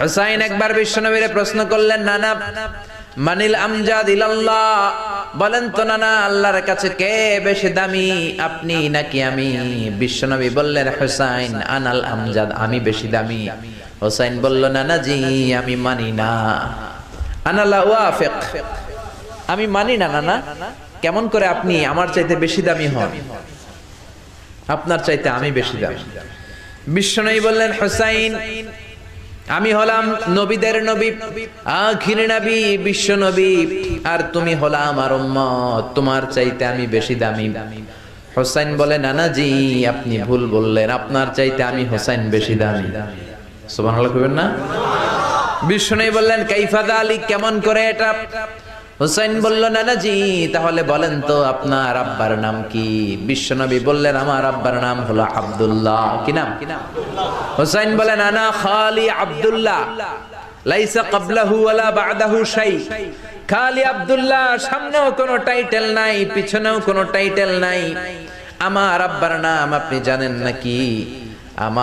হুসাইন একবার বিশ্বনবীরে প্রশ্ন করলেন, নানা মানিল আমজাদ ইলাল্লাহ, বলেন তো নানা আল্লাহর কাছে কে বেশি দামি, আপনি নাকি আমি? বিশ্বনবী বললেন, হুসাইন আনাল আমজাদ, আমি বেশি দামি। হুসাইন বলল, নানা জি আমি মানি না, আনা লা ওয়াফিক, আমি মানি না নানা। কেমন করে আপনি আমার চাইতে বেশি দামি হন? আপনার চাইতে আমি বেশি দামি। বিশ্বনবী বললেন, হুসাইন আমি হলাম নবীদের নবী, আখির নবী বিশ্ব নবী, আর তুমি হলা আমার উম্মত, তোমার চাইতে আমি বেশি দামি। হুসাইন বলে, নানা জি আপনি ভুল বললেন, আপনার চাইতে আমি হুসাইন বেশি দামি। সুবহানাল্লাহ কইবেন না? বিশ্বনবী বললেন, কাইফা যালিক, কেমন করে এটা? হুসাইন বলল, নানা জি তাহলে বলেন তো আপনার আব্বার নাম কি? বিশ্বনবী বললেন, আমার আব্বার নাম হলো আব্দুল্লাহ। কি নাম? হুসাইন বলেন, আনা খালি আব্দুল্লাহ, লাইসা ক্বাবলাহু ওয়ালা বা'দাহু শাই। খালি আব্দুল্লাহ, সামনেও কোনো টাইটেল নাই, পিছনেও কোনো টাইটেল নাই। আমার আব্বার নাম আপনি জানেন নাকি? আমার